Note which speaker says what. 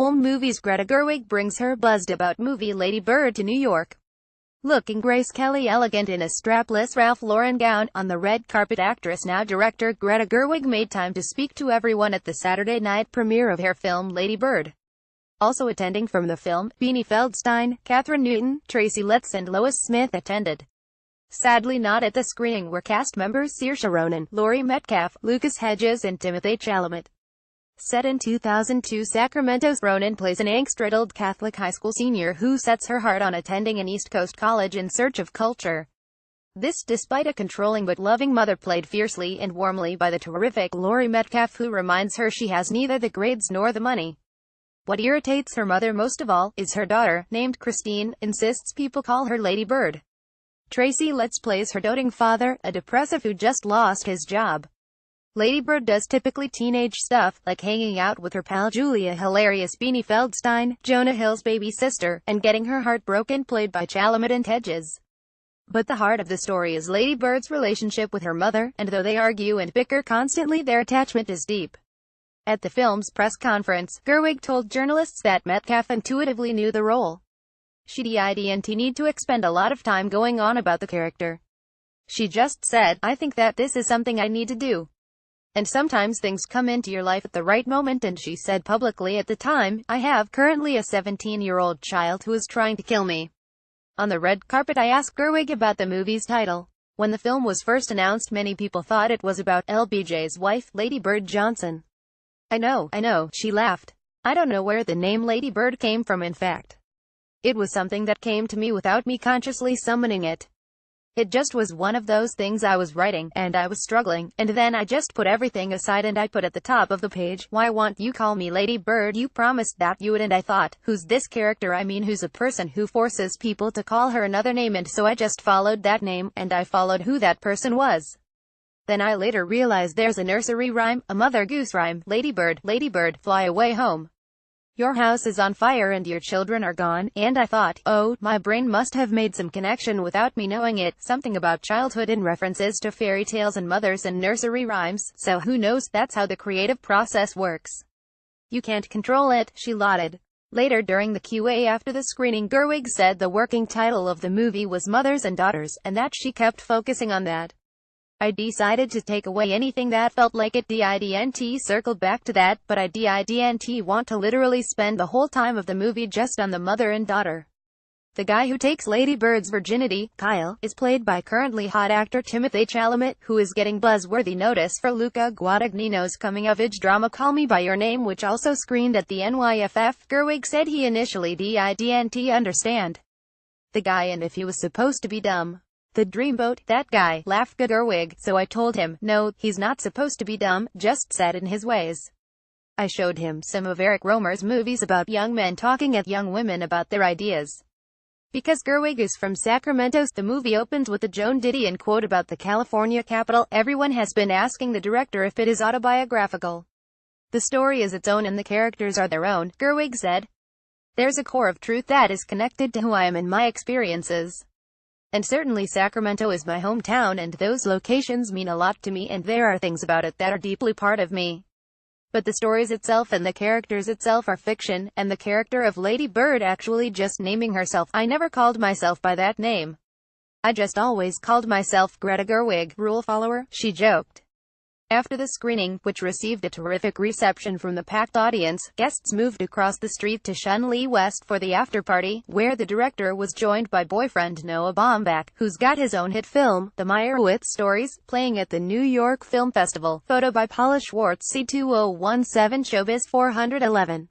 Speaker 1: film movies. Greta Gerwig brings her buzzed about movie Lady Bird to New York. Looking Grace Kelly elegant in a strapless Ralph Lauren gown on the red carpet, actress now director Greta Gerwig made time to speak to everyone at the Saturday night premiere of her film Lady Bird. Also attending from the film, Beanie Feldstein, Catherine Newton, Tracy Letts and Lois Smith attended. Sadly not at the screening were cast members Saoirse Ronan, Laurie Metcalf, Lucas Hedges and Timothée Chalamet. Set in 2002 Sacramento, Ronan plays an angst-riddled Catholic high school senior who sets her heart on attending an East Coast college in search of culture. This despite a controlling but loving mother played fiercely and warmly by the terrific Laurie Metcalf, who reminds her she has neither the grades nor the money. What irritates her mother most of all is her daughter, named Christine, insists people call her Lady Bird. Tracy Letts plays her doting father, a depressive who just lost his job. Lady Bird does typically teenage stuff, like hanging out with her pal Julia, hilarious Beanie Feldstein, Jonah Hill's baby sister, and getting her heart broken, played by Chalamet and Hedges. But the heart of the story is Lady Bird's relationship with her mother, and though they argue and bicker constantly, their attachment is deep. At the film's press conference, Gerwig told journalists that Metcalf intuitively knew the role. She didn't need to expend a lot of time going on about the character. She just said, "I think that this is something I need to do. And sometimes things come into your life at the right moment," and she said publicly at the time, "I have currently a 17-year-old child who is trying to kill me." On the red carpet I asked Gerwig about the movie's title. When the film was first announced, many people thought it was about LBJ's wife, Lady Bird Johnson. I know, she laughed. "I don't know where the name Lady Bird came from. In fact, it was something that came to me without me consciously summoning it. It just was one of those things I was writing, and I was struggling, and then I just put everything aside and I put at the top of the page, 'Why won't you call me Lady Bird? You promised that you would.' And I thought, who's this character? I mean, who's a person who forces people to call her another name? And so I just followed that name, and I followed who that person was. Then I later realized there's a nursery rhyme, a Mother Goose rhyme, Lady Bird, fly away home. Your house is on fire and your children are gone,' and I thought, oh, my brain must have made some connection without me knowing it, something about childhood and references to fairy tales and mothers and nursery rhymes, so who knows, that's how the creative process works. You can't control it," she lauded. Later during the Q&A after the screening, Gerwig said the working title of the movie was Mothers and Daughters, and that she kept focusing on that. "I decided to take away anything that felt like it didn't circle back to that, but I didn't want to literally spend the whole time of the movie just on the mother and daughter." The guy who takes Lady Bird's virginity, Kyle, is played by currently hot actor Timothée Chalamet, who is getting buzz-worthy notice for Luca Guadagnino's coming-of-age drama Call Me By Your Name, which also screened at the NYFF. Gerwig said he initially didn't understand the guy and if he was supposed to be dumb. "The dreamboat, that guy," laughed Gerwig, "so I told him, no, he's not supposed to be dumb, just set in his ways. I showed him some of Eric Rohmer's movies about young men talking at young women about their ideas." Because Gerwig is from Sacramento, the movie opens with a Joan Didion quote about the California Capitol. Everyone has been asking the director if it is autobiographical. "The story is its own and the characters are their own," Gerwig said. "There's a core of truth that is connected to who I am and my experiences. And certainly Sacramento is my hometown and those locations mean a lot to me, and there are things about it that are deeply part of me. But the stories itself and the characters itself are fiction, and the character of Lady Bird actually just naming herself. I never called myself by that name. I just always called myself Greta Gerwig, rule follower," she joked. After the screening, which received a terrific reception from the packed audience, guests moved across the street to Shun Lee West for the after-party, where the director was joined by boyfriend Noah Baumbach, who's got his own hit film, The Meyerowitz Stories, playing at the New York Film Festival. Photo by Paula Schwartz, C2017 Showbiz 411.